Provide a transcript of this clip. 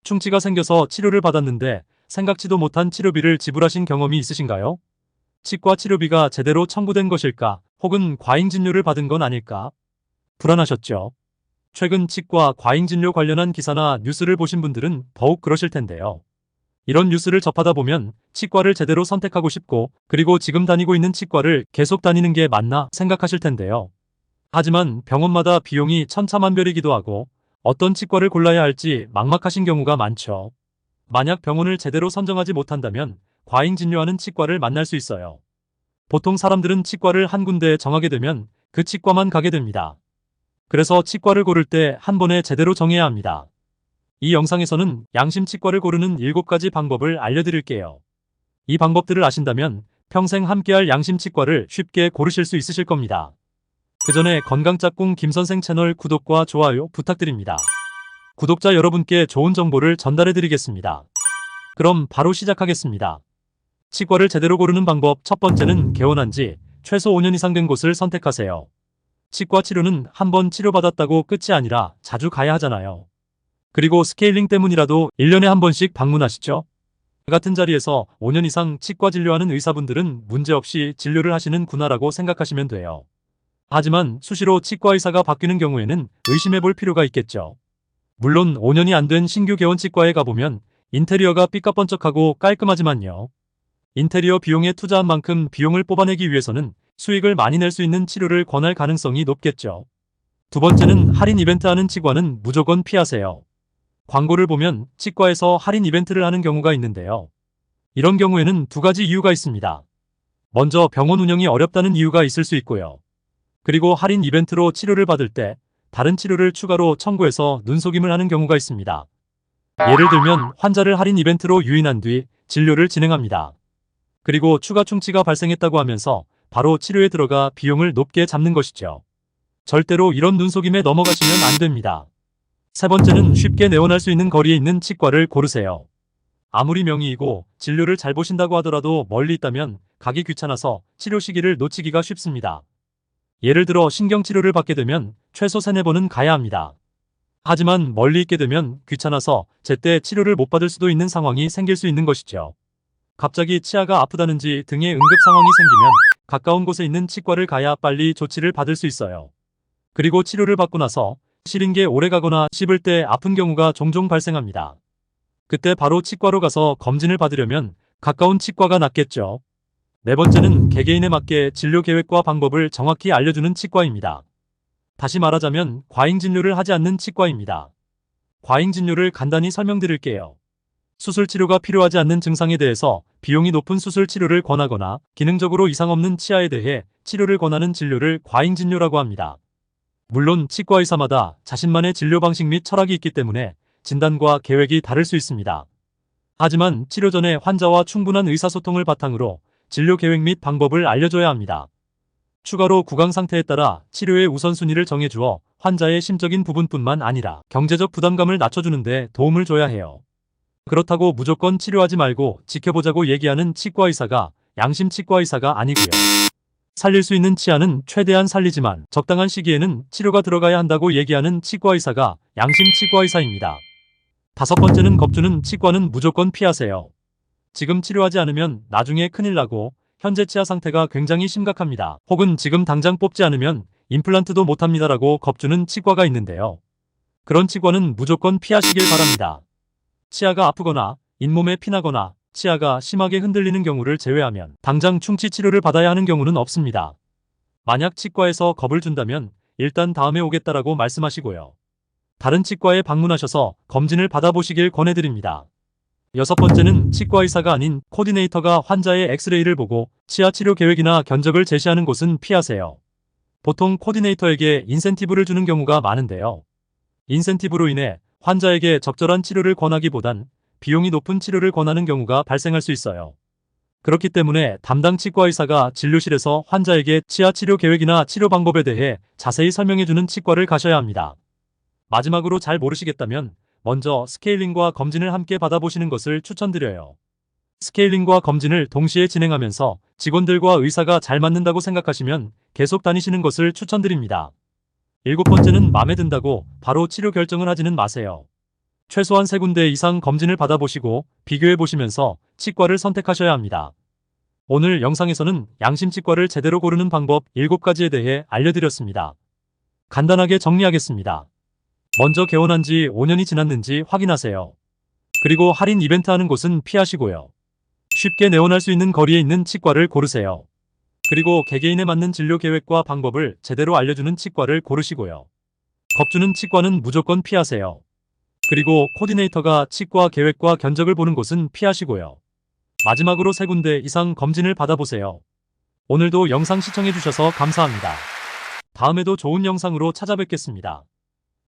충치가 생겨서 치료를 받았는데 생각지도 못한 치료비를 지불하신 경험이 있으신가요? 치과 치료비가 제대로 청구된 것일까? 혹은 과잉 진료를 받은 건 아닐까? 불안하셨죠? 최근 치과 과잉 진료 관련한 기사나 뉴스를 보신 분들은 더욱 그러실 텐데요. 이런 뉴스를 접하다 보면 치과를 제대로 선택하고 싶고, 그리고 지금 다니고 있는 치과를 계속 다니는 게 맞나 생각하실 텐데요. 하지만 병원마다 비용이 천차만별이기도 하고 어떤 치과를 골라야 할지 막막하신 경우가 많죠. 만약 병원을 제대로 선정하지 못한다면 과잉 진료하는 치과를 만날 수 있어요. 보통 사람들은 치과를 한 군데에 정하게 되면 그 치과만 가게 됩니다. 그래서 치과를 고를 때 한 번에 제대로 정해야 합니다. 이 영상에서는 양심 치과를 고르는 7가지 방법을 알려드릴게요. 이 방법들을 아신다면 평생 함께할 양심 치과를 쉽게 고르실 수 있으실 겁니다. 그 전에 건강짝꿍 김선생 채널 구독과 좋아요 부탁드립니다. 구독자 여러분께 좋은 정보를 전달해 드리겠습니다. 그럼 바로 시작하겠습니다. 치과를 제대로 고르는 방법 첫 번째는 개원한 지 최소 5년 이상 된 곳을 선택하세요. 치과 치료는 한 번 치료받았다고 끝이 아니라 자주 가야 하잖아요. 그리고 스케일링 때문이라도 1년에 한 번씩 방문하시죠. 같은 자리에서 5년 이상 치과 진료하는 의사분들은 문제없이 진료를 하시는구나라고 생각하시면 돼요. 하지만 수시로 치과 의사가 바뀌는 경우에는 의심해 볼 필요가 있겠죠. 물론 5년이 안 된 신규 개원 치과에 가보면 인테리어가 삐까번쩍하고 깔끔하지만요. 인테리어 비용에 투자한 만큼 비용을 뽑아내기 위해서는 수익을 많이 낼 수 있는 치료를 권할 가능성이 높겠죠. 두 번째는 할인 이벤트 하는 치과는 무조건 피하세요. 광고를 보면 치과에서 할인 이벤트를 하는 경우가 있는데요. 이런 경우에는 2가지 이유가 있습니다. 먼저 병원 운영이 어렵다는 이유가 있을 수 있고요. 그리고 할인 이벤트로 치료를 받을 때 다른 치료를 추가로 청구해서 눈속임을 하는 경우가 있습니다. 예를 들면 환자를 할인 이벤트로 유인한 뒤 진료를 진행합니다. 그리고 추가 충치가 발생했다고 하면서 바로 치료에 들어가 비용을 높게 잡는 것이죠. 절대로 이런 눈속임에 넘어가시면 안 됩니다. 세 번째는 쉽게 내원할 수 있는 거리에 있는 치과를 고르세요. 아무리 명의이고 진료를 잘 보신다고 하더라도 멀리 있다면 가기 귀찮아서 치료 시기를 놓치기가 쉽습니다. 예를 들어 신경치료를 받게 되면 최소 3-4번은 가야 합니다. 하지만 멀리 있게 되면 귀찮아서 제때 치료를 못 받을 수도 있는 상황이 생길 수 있는 것이죠. 갑자기 치아가 아프다는지 등의 응급 상황이 생기면 가까운 곳에 있는 치과를 가야 빨리 조치를 받을 수 있어요. 그리고 치료를 받고 나서 시린 게 오래가거나 씹을 때 아픈 경우가 종종 발생합니다. 그때 바로 치과로 가서 검진을 받으려면 가까운 치과가 낫겠죠. 네 번째는 개개인에 맞게 진료 계획과 방법을 정확히 알려주는 치과입니다. 다시 말하자면 과잉 진료를 하지 않는 치과입니다. 과잉 진료를 간단히 설명드릴게요. 수술 치료가 필요하지 않는 증상에 대해서 비용이 높은 수술 치료를 권하거나 기능적으로 이상 없는 치아에 대해 치료를 권하는 진료를 과잉 진료라고 합니다. 물론 치과 의사마다 자신만의 진료 방식 및 철학이 있기 때문에 진단과 계획이 다를 수 있습니다. 하지만 치료 전에 환자와 충분한 의사소통을 바탕으로 진료 계획 및 방법을 알려줘야 합니다. 추가로 구강 상태에 따라 치료의 우선순위를 정해주어 환자의 심적인 부분뿐만 아니라 경제적 부담감을 낮춰주는 데 도움을 줘야 해요. 그렇다고 무조건 치료하지 말고 지켜보자고 얘기하는 치과 의사가 양심 치과 의사가 아니고요. 살릴 수 있는 치아는 최대한 살리지만 적당한 시기에는 치료가 들어가야 한다고 얘기하는 치과 의사가 양심 치과 의사입니다. 다섯 번째는 겁주는 치과는 무조건 피하세요. 지금 치료하지 않으면 나중에 큰일 나고 현재 치아 상태가 굉장히 심각합니다. 혹은 지금 당장 뽑지 않으면 임플란트도 못합니다라고 겁주는 치과가 있는데요. 그런 치과는 무조건 피하시길 바랍니다. 치아가 아프거나 잇몸에 피나거나 치아가 심하게 흔들리는 경우를 제외하면 당장 충치 치료를 받아야 하는 경우는 없습니다. 만약 치과에서 겁을 준다면 일단 다음에 오겠다라고 말씀하시고요. 다른 치과에 방문하셔서 검진을 받아보시길 권해드립니다. 여섯 번째는 치과 의사가 아닌 코디네이터가 환자의 엑스레이를 보고 치아 치료 계획이나 견적을 제시하는 곳은 피하세요. 보통 코디네이터에게 인센티브를 주는 경우가 많은데요. 인센티브로 인해 환자에게 적절한 치료를 권하기보단 비용이 높은 치료를 권하는 경우가 발생할 수 있어요. 그렇기 때문에 담당 치과 의사가 진료실에서 환자에게 치아 치료 계획이나 치료 방법에 대해 자세히 설명해주는 치과를 가셔야 합니다. 마지막으로 잘 모르시겠다면 먼저 스케일링과 검진을 함께 받아보시는 것을 추천드려요. 스케일링과 검진을 동시에 진행하면서 직원들과 의사가 잘 맞는다고 생각하시면 계속 다니시는 것을 추천드립니다. 7번째는 마음에 든다고 바로 치료 결정을 하지는 마세요. 최소한 3군데 이상 검진을 받아보시고 비교해 보시면서 치과를 선택하셔야 합니다. 오늘 영상에서는 양심치과를 제대로 고르는 방법 7가지에 대해 알려드렸습니다. 간단하게 정리하겠습니다. 먼저 개원한 지 5년이 지났는지 확인하세요. 그리고 할인 이벤트 하는 곳은 피하시고요. 쉽게 내원할 수 있는 거리에 있는 치과를 고르세요. 그리고 개개인에 맞는 진료 계획과 방법을 제대로 알려주는 치과를 고르시고요. 겁주는 치과는 무조건 피하세요. 그리고 코디네이터가 치과 계획과 견적을 보는 곳은 피하시고요. 마지막으로 3군데 이상 검진을 받아보세요. 오늘도 영상 시청해주셔서 감사합니다. 다음에도 좋은 영상으로 찾아뵙겠습니다.